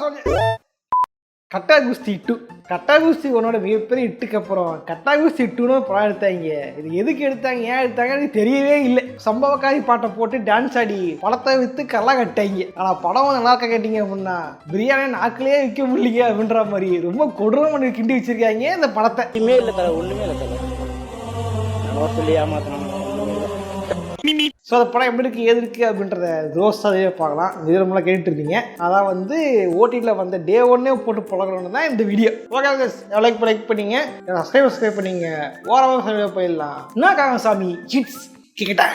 சொல்லி கட்டா குஸ்தி 2 கட்டா குஸ்தி உன்னோட மிகப்பெரிய இட்டுக்கு அப்புறம் கட்டா குஸ்தி 2ன்னு படம் எடுத்தாங்க. இது எதுக்கு எடுத்தாங்க, ஏன் எடுத்தாங்கன்னு தெரியவே இல்லை. சம்பவக்காரி பாட்டை போட்டு டான்ஸ் ஆடி படத்தை விற்று கல்லா கட்டாங்க. ஆனால் படம் நல்லா இருக்க கேட்டீங்க அப்படின்னா பிரியாணி நாக்கிலே விற்க முடியல அப்படின்ற மாதிரி ரொம்ப கொடூரம் பண்ணி கிண்டி வச்சிருக்காங்க இந்த படத்தை. ஒன்றுமே இல்லை தலை, ஒன்றுமே இல்லை தலை. நான் சொல்லி ஏமாத்தணும். ஸோ அந்த படம் எப்படி இருக்குது, ஏது இருக்குது அப்படின்றத ரோஸாகவே பார்க்கலாம். இந்த வீடியோ நம்மளாம் கேட்டுட்டு இருக்கீங்க. அதான் வந்து ஓடிடியில் வந்த டே 1 போட்டு பழகணும்னு தான் இந்த வீடியோ. ஓகே, லைக் பண்ணிங்க, சப்ஸ்கிரைப் பண்ணிங்க, ஓரமாக போயிடலாம். என்ன காமசாமி ஹிட்ஸ் கிட்ட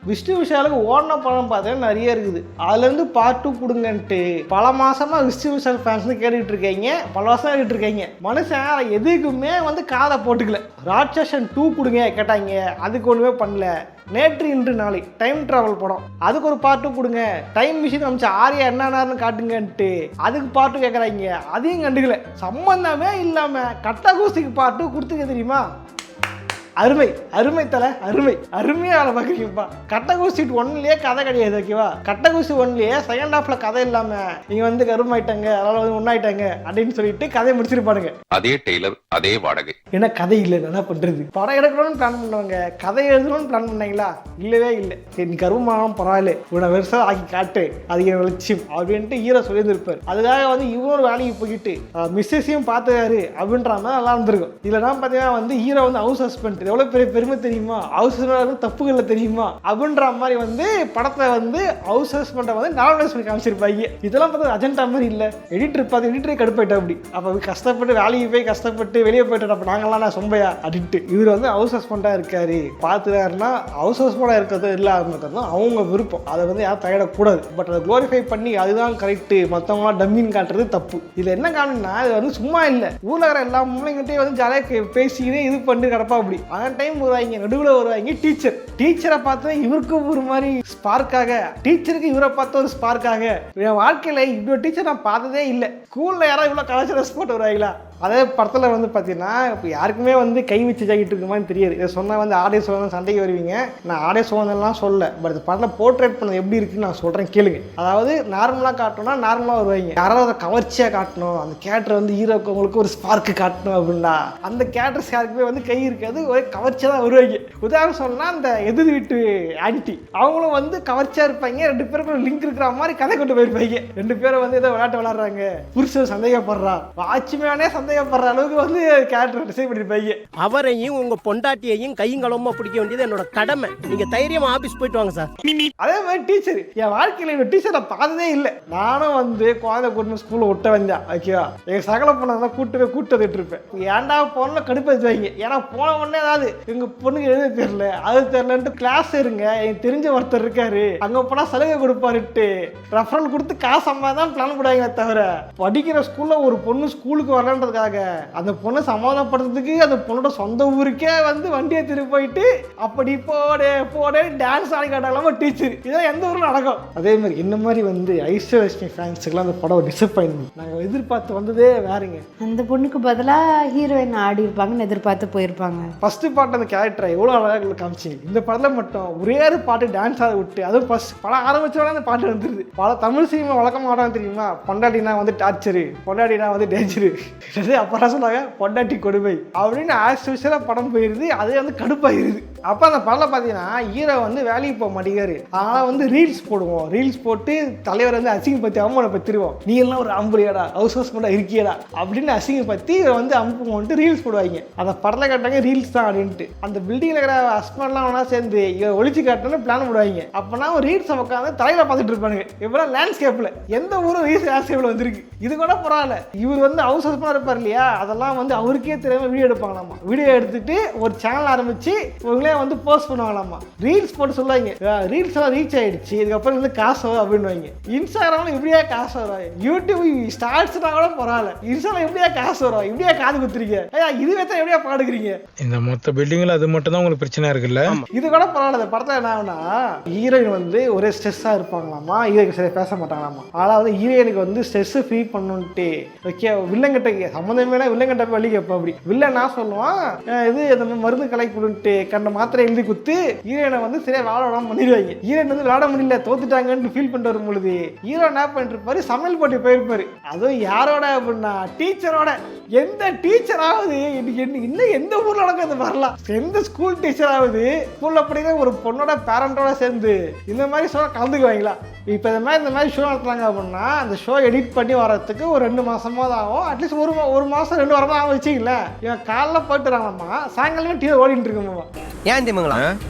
விஷ்ணு விஷாலுக்கு ஓடின படம் பார்த்தீங்கன்னா நிறைய இருக்குது. அதுலேருந்து பார்ட் 2 கொடுங்கன்ட்டு பல மாசமாக விஷ்ணு விஷால் ஃபேன்ஸ் கேட்டுக்கிட்டு இருக்கீங்க, பல வருஷம் கேட்டுட்டு இருக்கீங்க. மனுஷன் எதுக்குமே வந்து காதை போட்டுக்கல. ராட்சசன் 2 கொடுங்க கேட்டாங்க, அதுக்கு ஒன்றுமே பண்ணல. நேற்று இன்று நாளை டைம் ட்ராவல் படம், அதுக்கு ஒரு பார்ட் 2 கொடுங்க. டைம் மிஷின் அமைச்சா ஆரியா என்னன்னு காட்டுங்கன்ட்டு அதுக்கு பார்ட் 2 கேட்குறாங்க, அதையும் கண்டுக்கல. சம்பந்தமே இல்லாமல் கட்டா கூஸ்திக்கு பார்ட் 2 கொடுத்துக்க தெரியுமா? அருமை அருமை தலை, அருமை அருமையாக வேலை பார்க்குறீங்கப்பா. கட்டகூசி 1லயே கதை கிடையாது, ஓகேவா? கட்டகூசி 1லயே செகண்ட் ஹாஃப்ல கதை இல்லாமல் நீங்கள் வந்து கருமாயிட்டாங்க, அதனால வந்து ஒன்றாயிட்டாங்க அப்படின்னு சொல்லிட்டு கதையை முடிச்சிருப்பானுங்க. அதே டெய்லர், அதே வாடகை. ஏன்னா கதை இல்லை, என்ன பண்ணுறது? படம் எடுக்கணும்னு பிளான் பண்ணுவாங்க, கதை எழுதணும்னு பிளான் பண்ணாங்களா? இல்லவே இல்லை. நீ கருமானம் பரவாயில்ல, இவனை வருஷம் ஆக்கி காட்டு, அது என் வெளிச்சம் அப்படின்ட்டு ஹீரோ சொல்லியிருந்திருப்பார். அதுக்காக வந்து இவனோட வேலைக்கு போயிட்டு மிஸ்ஸஸையும் பார்த்துக்காரு அப்படின்ற மாதிரி நல்லா இருந்திருக்கும். இல்லைனா பார்த்தீங்கன்னா வந்து ஹீரோ வந்து ஹவுஸ் ஹஸ்பண்ட் எவ்வளோ பெரிய பெருமை தெரியுமா, ஹவுஸ் தப்புகளில் தெரியுமா அப்படின்ற மாதிரி வந்து படத்தை வந்து ஹவுஸ் ஹஸ்பண்டை வந்து நார்மலைஸ் பண்ணி காமிச்சிருப்பாங்க. இதெல்லாம் பார்த்தா அஜெண்டா மாதிரி இல்லை. எடிட்டர் பார்த்து எடிட்டரே கடுப்பாயிட்டா அப்படி. அப்போ கஷ்டப்பட்டு வேலைக்கு போய் கஷ்டப்பட்டு வெளியே போயிட்டு அப்போ நாங்களாம் நான் சொம்பையா அப்படின்ட்டு இவர் வந்து ஹவுஸ் ஹஸ்பண்டாக இருக்காரு. பார்த்துறாருன்னா ஹவுஸ் ஹஸ்பண்டாக இருக்கிறதோ இல்லாமல் அவங்க விருப்பம், அதை வந்து யாரும் தயடக்கூடாது. பட் அதை குளோரிஃபை பண்ணி அதுதான் கரெக்டு, மற்றவங்களாம் டம்மின்னு காட்டுறது தப்பு. இதில் என்ன காரணம்னா இது வந்து சும்மா இல்லை, ஊரில் இருக்கிற எல்லா முள்ளைங்கிட்டே வந்து ஜாலியாக பேசிக்கிட்டே இது பண்ணி கிடப்பா அப்படி. ஆனால் டைம் வருவாங்க, நடுவில் வருவாங்க டீச்சரை பார்த்து இவருக்கு ஒரு மாதிரி ஸ்பார்க்காக, டீச்சருக்கு இவரை பார்த்து ஒரு ஸ்பார்க்காக. என் வாழ்க்கையில் இப்படி ஒரு டீச்சர் நான் பார்த்ததே இல்லை. ஸ்கூலில் யாராவது இவ்வளோ கலாச்சார ஸ்போர்ட் வருவாங்களா? அதே படத்தில் வந்து பார்த்தீங்கன்னா இப்போ யாருக்குமே வந்து கை வச்சு ஜாக்கிட்டு இருக்குமான்னு தெரியாது. இதை சொன்னால் வந்து ஆடியோ சோதனை சண்டைக்கு வருவீங்க. நான் ஆடியோ சோதனைலாம் சொல்ல, பட் இந்த படத்தில் போர்ட்ரேட் பண்ணது எப்படி இருக்குன்னு நான் சொல்கிறேன் கேளுங்க. அதாவது நார்மலாக காட்டணும்னா நார்மலாக வருவாங்க, யாராவது அதை கவர்ச்சியாக காட்டணும், அந்த கேரக்டர் வந்து ஹீரோக்கு உங்களுக்கு ஒரு ஸ்பார்க்கு காட்டணும் அப்படின்னா அந்த கேரக்டர்ஸ் யாருக்குமே வந்து கை இருக்காது, ஒரே கவர்ச்சியாக தான் வருவாங்க. உதாரணம் சொன்னால் அந்த எதிர் வீட்டு ஆன்டி, அவங்களும் வந்து கவர்ச்சியாக இருப்பாங்க. 2 பேருக்கு ஒரு லிங்க் இருக்கிற மாதிரி கதை கொண்டு போயிருப்பாங்க. 2 பேரும் வந்து ஏதோ விளையாட்டு விளையாடுறாங்க, புருஷன் சந்தேகப்படுறா, வாட்ச்மேனே சந்தேகப்படுற அளவுக்கு வந்து கேரக்டர் டிசைன் பண்ணிருப்பாங்க. அவரையும் உங்க பொண்டாட்டியையும் கையும் களமா பிடிக்க வேண்டியது என்னோட கடமை. நீங்க தைரியமா ஆபீஸ் போயிட்டு வாங்க சார். அதே மாதிரி டீச்சர், என் வாழ்க்கையில இந்த டீச்சர் நான் பார்த்ததே இல்லை. நானும் வந்து குழந்தை கூட்டு ஸ்கூல்ல விட்ட வந்தேன், ஓகேவா? எங்க சகல பொண்ணை தான் கூட்டு வந்துட்டு இருப்பேன். ஏன்டா போன கடுப்பு வச்சுவாங்க. ஏன்னா போன உடனே ஏதாவது எங்க பொண்ணுக்கு எழுத தெரியல, அது தெரியலன்ட்டு கிளாஸ் இருங்க, எனக்கு தெரிஞ்ச ஒருத்தர் இருக்காரு, அங்க போனா சலுகை கொடுப்பாருட்டு ரெஃபரல் கொடுத்து காசு அம்மா தான் பிளான் போடுவாங்க. தவிர படிக்கிற ஸ்கூல்ல ஒரு பொண்ணு ஸ்கூலுக்கு வரலன்றதுக்காக அந்த பொண்ணை சமாதானப்படுறதுக்கு அந்த பொண்ணோட சொந்த ஊருக்கே வந்து வண்டியை திருப்பி போயிட்டு அப்படி போட டான்ஸ் ஆடி காட்டாம டீச்சர், இதெல்லாம் எந்த ஊரில் நடக்கும். அதே மாதிரி இந்த மாதிரி வந்து ஐஸ்வர்யலட்சுமி ஃபேன்ஸுக்குலாம் அந்த படம் டிசப்பாயின்மெண்ட். நாங்கள் எதிர்பார்த்து வந்ததே வேறுங்க. அந்த பொண்ணுக்கு பதிலாக ஹீரோயின் ஆடி இருப்பாங்கன்னு எதிர்பார்த்து போயிருப்பாங்க. ஃபர்ஸ்ட் பாட்டு அந்த கேரக்டரை எவ்வளோ அழகாக காமிச்சிங்க. இந்த படத்தில் மட்டும் ஒரே ஒரு பாட்டு டான்ஸ் ஆட விட்டு, அதுவும் ஃபர்ஸ்ட் படம் ஆரம்பிச்சோட அந்த பாட்டு வந்துருது. பல தமிழ் சினிமா வழக்க மாட்டாங்க தெரியுமா, பொண்டாட்டினா வந்து டார்ச்சரு, பொண்டாட்டினா வந்து டேஞ்சரு, அப்புறம் சொன்னாங்க பொண்டாட்டி கொடுமை அப்படின்னு ஆஸ்யூஷலாக படம் போயிருது. அது வந்து கடுப்பாயிருது. அப்போ அந்த படத்தில் பார்த்தீங்கன்னா ஹீரோ வந்து வேலைக்கு போக மாட்டேங்காரு. அதனால் வந்து ரீல்ஸ் போடுவோம், ரீல்ஸ் போட்டு தலைவர் வந்து அசிங்கப்படுத்தி அவமானப்படுத்திடுவோம். நீ எல்லாம் ஒரு அம்புறியாடா, ஹவுஸ் ஹஸ்பண்டாக இருக்கியடா அப்படின்னு அசிங்கப்படுத்தி வந்து அம்புவோன்ட்டு ரீல்ஸ் போடுவாங்க. அந்த படத்தில் காட்டாங்க ரீல்ஸ் தான் அப்படின்ட்டு. அந்த பில்டிங்கில் இருக்கிற ஹஸ்பண்ட்லாம் ஒன்றா சேர்ந்து இவன் ஒழிச்சு காட்டணும்னு பிளான் போடுவாங்க. அப்போனா ரீல்ஸை உட்காந்து தலையில் பார்த்துட்டு இருப்பானுங்க. இப்போலாம் லேண்ட்ஸ்கேப்பில் எந்த ஊரும் ரீல்ஸ் லேண்ட்ஸ்கேப்பில் வந்துருக்கு. இது கூட பரவாயில்ல, இவர் வந்து ஹவுஸ் ஹஸ்பண்டாக இருப்பார் இல்லையா, அதெல்லாம் வந்து அவருக்கே தெரியாம வீடியோ எடுப்பாங்களாமா. வீடியோ எடுத்துட்டு ஒரு சேனல் ஆரம்பிச்சு இவங்களே வந்து போஸ்ட் பண்ணுவாங்களாமா. ரீல்ஸ் போட்டு சொல்லுவாங்க, ரீல்ஸ் எல்லாம் ரீச் ஆயிடுச்சு, இதுக்கப்புறம் வந்து காசு வரும் அப்படின்னு. இன்ஸ்டாகிராம்ல இப்படியா காசு வரும், யூடியூப் ஸ்டார்ட்ஸ்னா கூட பரவாயில்ல, இன்ஸ்டால எப்படியா காசு வரும், இப்படியா காது குத்துறீங்க, இதுவே தான் எப்படியா பாடுக்கிறீங்க. இந்த மொத்த பில்டிங்ல அது மட்டும் தான் உங்களுக்கு பிரச்சனை இருக்குல்ல. இது கூட பரவாயில்ல. படத்துல என்ன ஆகுனா ஹீரோயின் வந்து ஒரே ஸ்ட்ரெஸ்ஸா இருப்பாங்களாமா, ஹீரோக்கு சரியா பேச மாட்டாங்களாமா. அதாவது ஹீரோயினுக்கு வந்து ஸ்ட்ரெஸ் ஃப்ரீ பண்ணுன்ட்டு ஓகே வில்லங்கிட்ட சம்மந்தமே வில்லங்கிட்ட வழி கேட்பா. அப்படி வில்ல நான் சொல்லுவான், இது இந்த மருந்து கலை கொடுன்ட்டு கண்ட மாத்திரை எழுதி குத்து ஹீரோயினை வந்து சரியா விளாட விடாம பண்ணிடுவாங்க. ஹீரோயின் வந்து விளாட முடியல தோத்துட்டாங்கன்னு ஃபீல் பண்ணிட்டு வரும்பொழுது ஹீரோ என்ன பண்ணிட்டு இருப்பாரு, சமையல் போட்டி போயிருப்பாரு. அதுவும் யாரோட அப்படின்னா டீச்சரோட. எந்த டீச்சராவது இன்னும் எந்த ஊர்ல நடக்கிறது வரலாம், எந்த ஸ்கூல் டீச்சராவது ஸ்கூல்ல படிக்கிற ஒரு பொண்ணோட பேரண்டோட சேர்ந்து இந்த மாதிரி ஷோ கலந்துக்குவாங்களா? இப்போ இந்த மாதிரி ஷோ நடத்துறாங்க அப்படின்னா அந்த ஷோ எடிட் பண்ணி வரதுக்கு ஒரு 2 மாசமாவது ஆகும். அட்லீஸ்ட் ஒரு மாசம் 2 வாரமா ஆகும் வச்சுக்கல. இவன் காலைல போயிட்டுறாங்கம்மா, சாயங்காலமே டிவி ஓடிட்டு இருக்கோம்மா. ஏன் தெரியுங்களா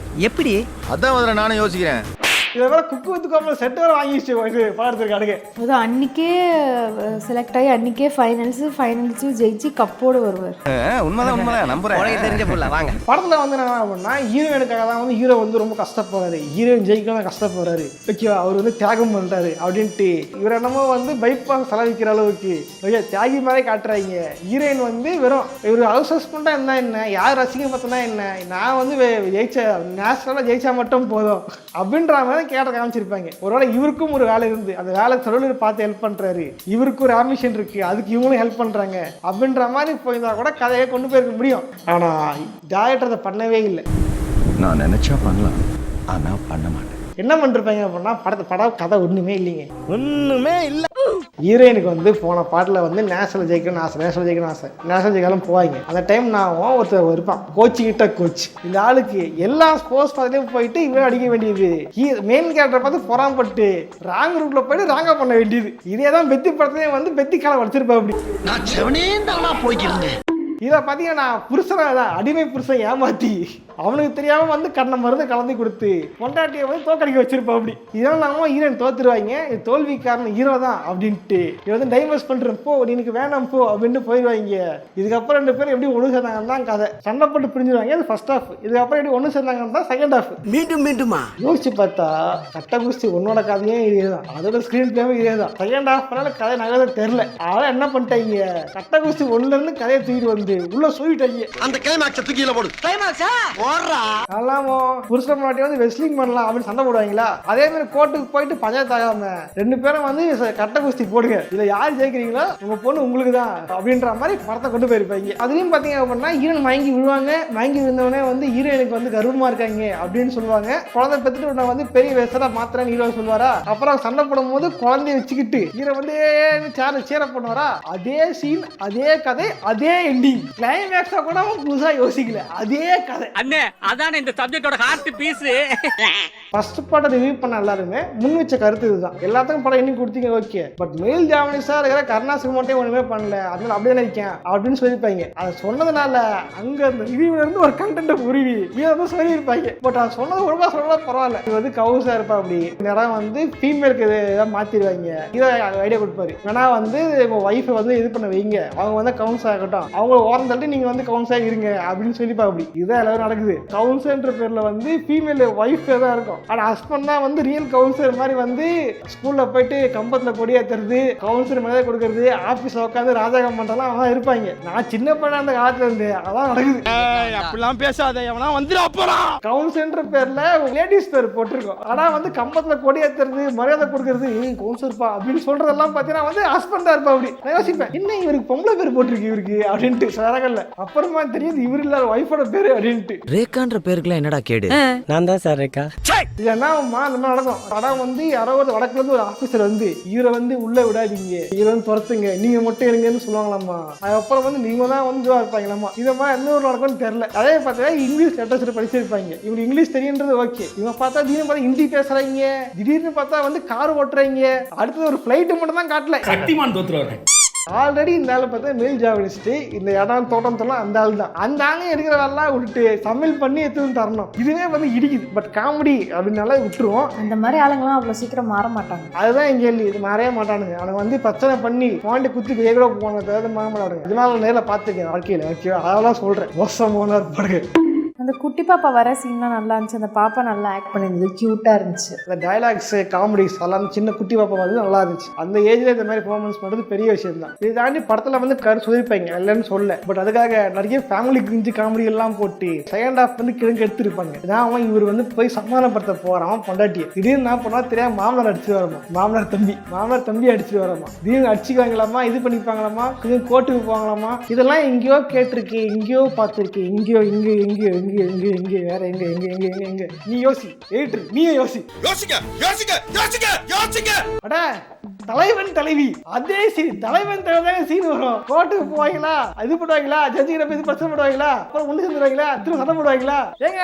எப்படி? அதான் நானும் யோசிக்கிறேன். இதை வேற குக்கு வித்து கோம்பல செட் வேற வாங்கிச்சு இது பாடத்துக்கு அடுக்க. அது அன்னைக்கே செலக்ட் ஆகி அன்னைக்கே ஃபைனல்ஸும் ஜெயிச்சு கப்போடு வருவார். உண்மைதான் நம்புறேன். தெரிஞ்ச போல வாங்க. படத்துல வந்து என்ன அப்படின்னா ஹீரோயினுக்காக தான் வந்து ஹீரோ வந்து ரொம்ப கஷ்டப்படுறாரு, ஹீரோயின் ஜெயிக்கலாம் கஷ்டப்படுறாரு. ஓகேவா, அவர் வந்து தியாகம் பண்றாரு அப்படின்ட்டு இவர் என்னமோ வந்து பைப்பாக செலவிக்கிற அளவுக்கு ஓகே தியாகி மாதிரி காட்டுறாங்க. ஹீரோயின் வந்து வெறும் இவர் ஹவுஸ் ஹஸ்பண்டா இருந்தா என்ன, யார் ரசிகம் பார்த்தனா என்ன, நான் வந்து ஜெயிச்சா நேஷனலா ஜெயிச்சா மட்டும் போதும் அப்படின்ற மாதிரி கேட்ட காமிச்சிருப்பாங்க. ஒருவேளை இவருக்கும் ஒரு வேலை இருந்து அந்த வேலை தொழில் பார்த்து ஹெல்ப் பண்றாரு, இவருக்கு ஒரு ஆம்பிஷன் இருக்கு, அதுக்கு இவங்களும் ஹெல்ப் பண்றாங்க அப்படின்ற மாதிரி போயிருந்தா கூட கதையை கொண்டு போயிருக்க முடியும். ஆனா டைரக்டர் அதை பண்ணவே இல்லை. நான் நினைச்சா பண்ணலாம், ஆனா பண்ண மாட்டேன். என்ன பண்ணிருப்பாங்க அப்படின்னா படம் கதை ஒண்ணுமே இல்லைங்க, ஒண்ணுமே இல்ல. ஹீரோயினுக்கு வந்து போன பாட்டில் வந்து நேஷனல் ஜெயிக்கணும்னு ஆசை, நேஷனல் ஜெயிக்கலாம் போவாங்க. அந்த டைம் நான் ஒருத்தர் இருப்பான் கோச்சிக்கிட்ட கோச். இந்த ஆளுக்கு எல்லா ஸ்போர்ட்ஸ் பார்த்துலேயும் போயிட்டு இவன் அடிக்க வேண்டியது, மெயின் கேரக்டரை பார்த்து பொறாமப்பட்டு ராங் ரூட்ல போயிட்டு ராங்கா பண்ண வேண்டியது. இதே தான் பெத்தி படத்துலேயும் வந்து பெத்தி காலம் வச்சிருப்பேன். அப்படி நான் செவனேந்தானா போய்க்கிறேன். இதை பார்த்தீங்கன்னா புருஷனாதான் அடிமை புருஷன் ஏமாத்தி அவனுக்கு தெரியாம வந்து கண்ண மருந்து கலந்து கொடுத்து பொண்டாட்டியை வந்து தோக்கடிக்க வச்சிருப்பா. அப்படி இதெல்லாம் நாம ஹீரோயின் தோத்துருவாங்க, இது தோல்வி காரணம் ஹீரோ தான் அப்படின்ட்டு இவன் வந்து டைவர்ஸ் பண்றேன் போ, எனக்கு வேணாம் போ அப்படின்ட்டு போயிடுவாங்க. இதுக்கப்புறம் 2 பேரும் எப்படி ஒன்று சேர்ந்தாங்கன்னு தான் கதை. சண்டை போட்டு பிரிஞ்சிருவாங்க, அது ஃபர்ஸ்ட் ஹாஃப். இதுக்கப்புறம் எப்படி ஒன்று சேர்ந்தாங்கன்னு தான் செகண்ட் ஹாஃப். மீண்டுமா யோசிச்சு பார்த்தா கட்டகுஸ்தி உன்னோட கதையே இதேதான், அதோட ஸ்கிரீன் பிளேவும் இதேதான். செகண்ட் ஹாஃப் கதை நகர தெரியல. அதெல்லாம் என்ன பண்ணிட்டாங்க, கட்டகுஸ்தி 1ல இருந்து கதையை தூக்கிட்டு வந்து உள்ள சொல்லிட்டாங்க. அந்த கிளைமாக்ஸ் தூக்கில போடு. கிளைமாக்ஸா ஓடுறா அல்லாமோ புருஷன் முன்னாடி வந்து வெஸ்லிங் பண்ணலாம் அப்படின்னு சண்டை போடுவாங்களா, அதே மாதிரி கோர்ட்டுக்கு போயிட்டு பஞ்சாயத்து ஆகாம 2 பேரும் வந்து கட்ட குஸ்தி போடுங்க, இதுல யார் ஜெயிக்கிறீங்களோ உங்க பொண்ணு உங்களுக்கு தான் அப்படின்ற மாதிரி படத்தை கொண்டு போயிருப்பாங்க. அதுலயும் பாத்தீங்க அப்படின்னா ஹீரோயின் மயங்கி விழுவாங்க. மயங்கி விழுந்தவனே வந்து ஹீரோயினுக்கு வந்து கர்வமா இருக்காங்க அப்படின்னு சொல்லுவாங்க. குழந்தை பெற்றுட்டு உன்னை வந்து பெரிய வயசுல மாத்திரன்னு ஹீரோ சொல்லுவாரா. அப்புறம் சண்டை போடும் போது குழந்தைய வச்சுக்கிட்டு ஹீரோ வந்து சேர பண்ணுவாரா. அதே சீன், அதே கதை, அதே எண்டிங். கிளைமேக்ஸா கூட புதுசா யோசிக்கல, அதே கதை. அண்ணே அதானே இந்த சப்ஜெக்டோட ஹார்ட் பீஸ். ஃபர்ஸ்ட் படம் ரிவ்யூ பண்ண எல்லாருமே முன் வச்ச கருத்து இதுதான். எல்லாத்துக்கும் படம் இன்னும் கொடுத்தீங்க ஓகே, பட் மெயில் ஜாவனிஸா இருக்கிற கருணாசுக்கு மட்டும் ஒண்ணுமே பண்ணல, அதனால அப்படியே நினைக்கேன் அப்படின்னு சொல்லியிருப்பாங்க. அதை சொன்னதுனால அங்க அந்த ரிவ்யூல இருந்து ஒரு கண்டென்ட் உருவி இதை சொல்லியிருப்பாங்க. பட் அதை சொன்னது ஒழுங்கா சொன்னா பரவாயில்ல. இது வந்து கவுசா இருப்பா, அப்படி நேரம் வந்து ஃபீமேலுக்கு இதை மாத்திடுவாங்க. இதை ஐடியா கொடுப்பாரு, வேணா வந்து உங்க ஒய்ஃபை வந்து இது பண்ண வைங்க, அவங்க வந்து கவுன்ஸ் ஆகட்டும், அவங்க ஓரம் தள்ளி நீங்க வந்து கவுன்ஸா இருங்க அப்படின்னு சொல்லிப்பா. அப்படி இதான் எல்லாரும் நடக்குது. கவுன்சிலர் பேர்ல வந்து ஃபீமேல் ஒய்ஃப் தான் இருக்கும், ஆனா ஹஸ்பண்ட் தான் வந்து ரியல் கவுன்சிலர் மாதிரி வந்து ஸ்கூல்ல போயிட்டு கம்பத்துல கொடியேற்றுறது, கவுன்சிலர் மேலே கொடுக்கறது, ஆபீஸ்ல உட்காந்து ராஜாகம் பண்றதெல்லாம் அவன் இருப்பாங்க. நான் சின்ன பையனா அந்த காலத்துல இருந்து அதான் நடக்குது. அப்படிலாம் பேசாத, எவனா வந்துடா போறான். கவுன்சிலர் பேர்ல லேடிஸ் பேர் போட்டிருக்கோம், ஆனா வந்து கம்பத்துல கொடியேற்றுறது, மரியாதை கொடுக்கறது கவுன்சிலர்ப்பா அப்படின்னு சொல்றதெல்லாம் பாத்தீங்கன்னா வந்து ஹஸ்பண்டா இருப்பா. அப்படி நான் யோசிப்பேன், என்ன இவருக்கு பொம்பளை பேர் போட்டிருக்கு இவருக்கு அப்படின்ட்டு சரகல்ல. அப்புறமா தெரியுது இவரு இல்லாத ஒய்ஃபோட பேரு அப்படின்ட்டு. ரேகான்ற பேருக்குலாம் என்னடா கேடு? நான் தான் சார் ரேகா. ஏன்னா அந்த மாதிரி நடக்கும். படம் வந்து யாரோ ஒரு வடக்குல இருந்து ஒரு ஆபீசர் வந்து இவரை வந்து உள்ள விடாதீங்க, இவரை வந்து துரத்துங்க, நீங்க மட்டும் இருங்கன்னு சொல்லுவாங்களாமா. அதுக்கப்புறம் வந்து நீங்க தான் வந்து இதுவா இருப்பாங்களாமா. இதை மாதிரி எந்த ஒரு நடக்கும்னு தெரியல. அதே பார்த்தா இங்கிலீஷ் லிட்டரேச்சர் படிச்சிருப்பாங்க. இவங்க இங்கிலீஷ் தெரியுன்றது ஓகே, இவங்க பார்த்தா திடீர்னு பார்த்தா ஹிந்தி பேசுறாங்க, திடீர்னு பார்த்தா வந்து கார் ஓட்டுறாங்க, அடுத்தது ஒரு பிளைட் மட்டும் தான் காட்டல. சக்திமான் தோத்துருவாரு. ஆல்ரெடி இந்த ஆளு பார்த்தா மெயில் ஜாவனிஸ்ட், இந்த இடம் தோட்டம் தரலாம் அந்த ஆள் தான். அந்த ஆளும் எடுக்கிற வேலைலாம் விட்டுட்டு சமையல் பண்ணி எடுத்துன்னு தரணும். இதுவே வந்து இடிக்குது. பட் காமெடி அப்படின்னால விட்டுருவோம். அந்த மாதிரி ஆளுங்களாம் அவ்வளோ சீக்கிரம் மாற மாட்டாங்க. அதுதான் என் கேள்வி. இது மாறவே மாட்டானுங்க. அவனுக்கு வந்து பிரச்சனை பண்ணி பாண்டி குத்தி கூட போன தவிர மாற மாட்டாங்க. இதனால நேரில் பார்த்துக்கேன் வாழ்க்கையில். ஓகே, அதெல்லாம் சொல்றேன். மோசமான இருப்பாடுங்க. அந்த குட்டி பாப்பா வர சீன்லாம் நல்லா இருந்துச்சு. அந்த பாப்பா நல்லா ஆக்ட் பண்ணியிருந்தது, கியூட்டா இருந்துச்சு. அந்த டைலாக்ஸ், காமெடிஸ் எல்லாம் சின்ன குட்டி பாப்பா வந்து நல்லா இருந்துச்சு. அந்த ஏஜ்ல இந்த மாதிரி பெர்ஃபார்மன்ஸ் பண்றது பெரிய விஷயம் தான். இதை தாண்டி படத்துல வந்து கரு சொல்லிருப்பாங்க இல்லைன்னு சொல்ல. பட் அதுக்காக நிறைய ஃபேமிலி கிரிஞ்சு காமெடி எல்லாம் போட்டு செகண்ட் ஹாஃப் வந்து கிழங்கு எடுத்துருப்பாங்க. இதான் அவன் இவர் வந்து போய் சமாதானப்படுத்த போறான் பொண்டாட்டியை. திடீர்னு என்ன பண்ணா தெரியாம மாமனார் அடிச்சுட்டு வரமா, மாமனார் தம்பி அடிச்சுட்டு வரமா, திடீர்னு அடிச்சுக்குவாங்களாமா, இது பண்ணிப்பாங்களாமா, கொஞ்சம் கோர்ட்டுக்கு போவாங்களாமா. இதெல்லாம் எங்கேயோ கேட்டிருக்கு, எங்கேயோ பார்த்துருக்கு, எங்கேயோ எங்க வேற எங்க நீ யோசி ஏற்று நீயே யோசி. அட தலைவன் தலைவி அதே சீன், தலைவன் தலைவன் சீன் வரும். கோர்ட்டுக்கு போவாங்களா, இது பண்ணுவாங்களா, ஜட்ஜிகிட்ட போய் பிரச்சனை பண்ணுவாங்களா, அப்புறம் ஒண்ணு சேர்ந்துருவாங்களா, திரும்ப சண்டை போடுவாங்களா. ஏங்க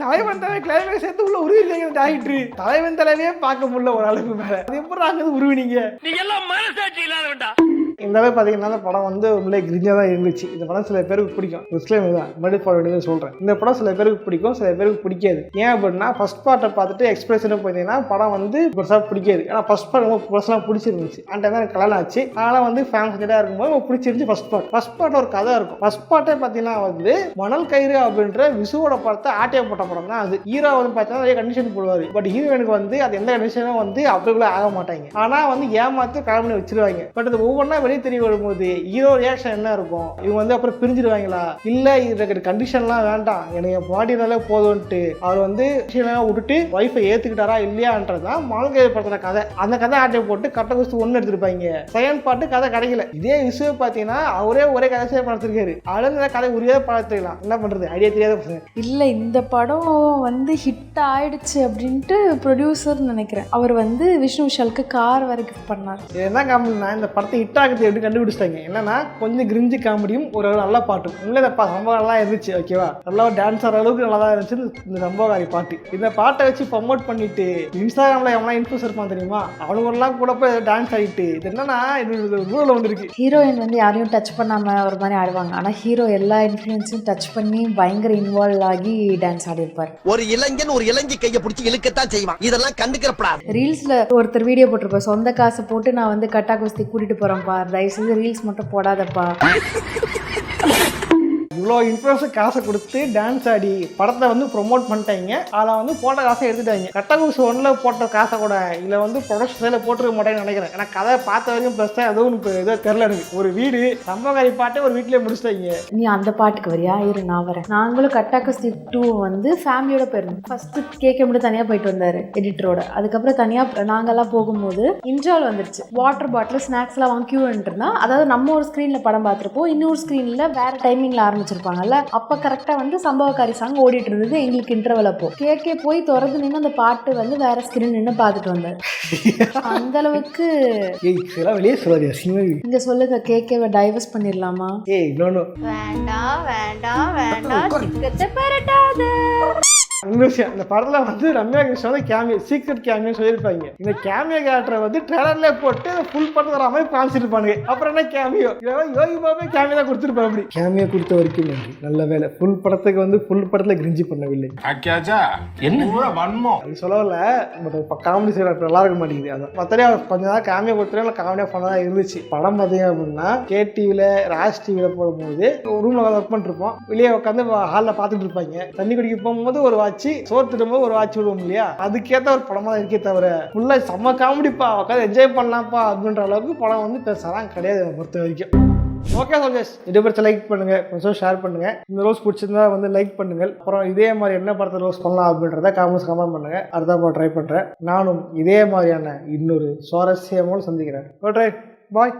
தலைவன் தலைவி கிளைமேக்ஸ் சேர்த்து உள்ள உருவிங்க ஆகிட்டு தலைவன் தலைவியே பார்க்க முடியல ஒரு அளவுக்கு மேல. அது எப்படி அங்க உருவினீங்க? நீங்க எல்லாம் மனசாட்சி இல்லாதவன்டா. இந்த அளவு பார்த்தீங்கன்னா இந்த படம் வந்து உண்மையிலே கிரிஞ்சாக தான் இருந்துச்சு. இந்த படம் சில பேருக்கு பிடிக்கும், டிஸ்க்ளைமர் தான் மறுபடியும் போட வேண்டியது சொல்கிறேன். இந்த படம் சில பேருக்கு பிடிக்கும், சில பேருக்கு பிடிக்காது. ஏன் அப்படின்னா ஃபர்ஸ்ட் பார்ட்டை பார்த்துட்டு எக்ஸ்பிரஷனும் போயிருந்தீங்கன்னா படம் வந்து பெருசாக பிடிக்காது. ஏன்னா ஃபர்ஸ்ட் பார்ட் ரொம்ப பர்சனலாக பிடிச்சிருந்துச்சு. அந்த டைம் எனக்கு கல்யாணம் ஆச்சு, அதனால் வந்து ஃபேமிலி செட்டாக இருக்கும்போது பிடிச்சிருந்துச்சு ஃபர்ஸ்ட் பார்ட் ஒரு கதை இருக்கும். ஃபர்ஸ்ட் பார்ட்டே பார்த்தீங்கன்னா வந்து மணல் கயிறு அப்படின்ற விசுவோட படத்தை ஆட்டியா போட்ட படம் தான் அது. ஹீரோ வந்து பார்த்தீங்கன்னா நிறைய கண்டிஷன் போடுவார். பட் ஹீரோயினுக்கு வந்து அது எந்த கண்டிஷனும் வந்து அப்படிக்குள்ளே ஆக மாட்டாங்க. ஆனால் வந்து ஏமாற்றி கல்யாணம் பண்ணி வச்சிருவாங்க. பட் அது ஒவ்வொன்றா வெளியே தெரிய வரும்போது ஹீரோ ரியாக்ஷன் என்ன இருக்கும்? இவங்க வந்து அப்புறம் பிரிஞ்சிருவாங்களா, இல்ல இது கண்டிஷன்லாம் வேண்டாம் எனக்கு பாடினாலே போதும்ட்டு அவர் வந்து விட்டுட்டு ஒய்ஃபை ஏத்துக்கிட்டாரா இல்லையான்றதான் மனதை படுத்துற கதை. அந்த கதை ஆட்டை போட்டு கட்ட குஸ்து ஒன்று எடுத்துருப்பாங்க. செகண்ட் பார்ட்டு கதை கிடைக்கல. இதே விஷயம் பார்த்தீங்கன்னா அவரே ஒரே கதை படுத்திருக்காரு. அழகு கதை உரியாத படத்துக்கலாம். என்ன பண்றது, ஐடியா தெரியாத பசங்க. இல்ல இந்த படம் வந்து ஹிட் ஆயிடுச்சு அப்படின்ட்டு ப்ரொடியூசர் நினைக்கிறேன். அவர் வந்து விஷ்ணு விஷாலுக்கு கார் வரை கிஃப்ட் பண்ணார். என்ன காமெடினா இந்த படத்தை ஹிட் ஆகுது எப்படி கண்டுபிடிச்சிட்டாங்க என்னன்னா கொஞ்சம் கிரிஞ்சு காமெடியும் ஒரு நல்ல பாட்டும் உள்ள சம்பவம் நல்லா இருந்துச்சு. ஓகேவா, நல்லா டான்ஸ் ஆகிற அளவுக்கு நல்லா தான் இருந்துச்சு இந்த சம்பவகாரி பாட்டு. இந்த பாட்டை வச்சு ப்ரமோட் பண்ணிட்டு இன்ஸ்டாகிராம்ல எவனா இன்ஃப்ளூயன்சர் இருப்பான் தெரியுமா, அவனுங்கெல்லாம் கூட போய் டான்ஸ் ஆகிட்டு இது என்னன்னா ரூலில் வந்துருக்கு. ஹீரோயின் வந்து யாரையும் டச் பண்ணாம ஒரு மாதிரி ஆடுவாங்க. ஆனா ஹீரோ எல்லா இன்ஃப்ளூயன்ஸையும் டச் பண்ணி பயங்கர இன்வால்வ் ஆகி டான்ஸ் ஆடி இருப்பார். ஒரு இளைஞன் ஒரு இளைஞி கையை பிடிச்சி இழுக்கத்தான் செய்வான். இதெல்லாம் கண்டுக்கிறப்படாது. ரீல்ஸ்ல ஒருத்தர் வீடியோ போட்டிருப்பார், சொந்த காசை போட்டு நான் வந்து கட்டா குஸ்தி கூட்டிட்டு போறேன்ப்பா, தயவு செஞ்சு ரீல்ஸ் மட்டும் போடாதப்பா. இவ்வளோ இன்ஃப்ளூயன்ஸர் காசை கொடுத்து டான்ஸ் ஆடி படத்தை வந்து ப்ரொமோட் பண்ணிட்டாங்க. அதில் வந்து போட்ட காசை எடுத்துட்டாங்க. கட்டகுசு ஒன்றில் போட்ட காசை கூட இதில் வந்து ப்ரொடக்ஷனில் போட்டுருக்க மாட்டேன்னு நினைக்கிறேன். ஏன்னா கதை பார்த்த வரைக்கும் ப்ளஸ்ஸாக எதுவும் ஏதோ தெரில எனக்கு. ஒரு வீடு சம்பவகாரி பாட்டே ஒரு வீட்டிலே முடிச்சிட்டாங்க. நீ அந்த பாட்டுக்கு வரியா? இரு நான் வரேன். நாங்களும் கட்டா குஸ்தி 2 வந்து ஃபேமிலியோட போயிருந்தோம். ஃபர்ஸ்ட் கேட்க மட்டும் தனியாக போயிட்டு வந்தாரு எடிட்டரோட. அதுக்கப்புறம் தனியாக நாங்கெல்லாம் போகும்போது இன்ட்ரோல் வந்துருச்சு. வாட்டர் பாட்டில் ஸ்நாக்ஸ்லாம் வாங்கி கியூ இருந்தா, அதாவது நம்ம ஒரு ஸ்க்ரீனில் படம் பார்த்துருப்போம், இன்னொரு ஸ்க்ரீனில் வேற டைமிங்கில் ஆரம்பிச்சிருப்பாங்கல்ல. அப்ப கரெக்டா வந்து சம்பவகாரி சாங் ஓடிட்டு இருந்தது எங்களுக்கு இன்டர்வல். அப்போ கேக்கே போய் திறந்து நின்று அந்த பாட்டு வந்து வேற ஸ்கிரீன் நின்று பார்த்துட்டு வந்தாரு. அந்த அளவுக்கு வெளியே சொல்லாது. இங்க சொல்லுங்க, கேக்கேவை டைவர்ஸ் பண்ணிடலாமா? வேண்டாம் வேண்டாம் வேண்டாம், சிக்கத்தை பரட்டாத. இந்த படத்துல வந்து ரம்யா கிருஷ்ணன் வந்து கேமியோ சீக்ரெட் கேமியோ சொல்லியிருப்பாங்க. இந்த கேமியோ கேரக்டரை வந்து ட்ரெய்லர்ல போட்டு ஃபுல் படத்துல வர மாதிரி காமிச்சிருப்பாங்க. அப்புறம் என்ன கேமியோ யோகி பாபே கேமியோ தான் கொடுத்துருப்பா. அப்படி கேமியோ கொடுத்த வரைக்கும் நன்றி, நல்ல வேலை. ஃபுல் படத்துக்கு வந்து ஃபுல் படத்துல கிரிஞ்சி பண்ணவில்லை. என்ன வன்மோ அது சொல்லல, பட் காமெடி சைடு நல்லா இருக்க மாட்டேங்குது. அதான் மற்றபடி அவர் கொஞ்ச நாள் கேமியோ கொடுத்துருவோம், காமெடியா பண்ணதா இருந்துச்சு. படம் பார்த்தீங்க அப்படின்னா KTVல ராஜ் டிவில போடும்போது ரூம்ல ஒர்க் பண்ணிருப்போம், வெளியே உட்காந்து ஹாலில் பார்த்துட்டு இருப்பாங்க. தண்ணி குடிக்க போகும்போது ஒரு வாட்சி, சோறு திடும்போது ஒரு வாட்சி விடுவோம் இல்லையா, அதுக்கேற்ற ஒரு படமா தான் இருக்கே தவிர ஃபுல்லா செம்ம காமெடிப்பா உட்காந்து என்ஜாய் பண்ணலாம்ப்பா அப்படின்ற அளவுக்கு படம் வந்து பெருசாலாம் கிடையாது பொறுத்த வரைக்கும். ஓகே சோல்ஜர்ஸ், இது படத்தை லைக் பண்ணுங்க, கொஞ்சம் ஷேர் பண்ணுங்க. இந்த ரோஸ் பிடிச்சிருந்தா வந்து லைக் பண்ணுங்க. அப்புறம் இதே மாதிரி என்ன படத்தை ரோஸ் பண்ணலாம் அப்படின்றத கமெண்ட் பண்ணுங்க. அடுத்த படம் ட்ரை பண்றேன். நானும் இதே மாதிரியான இன்னொரு சுவாரஸ்யமோடு சந்திக்கிறேன். பாய்.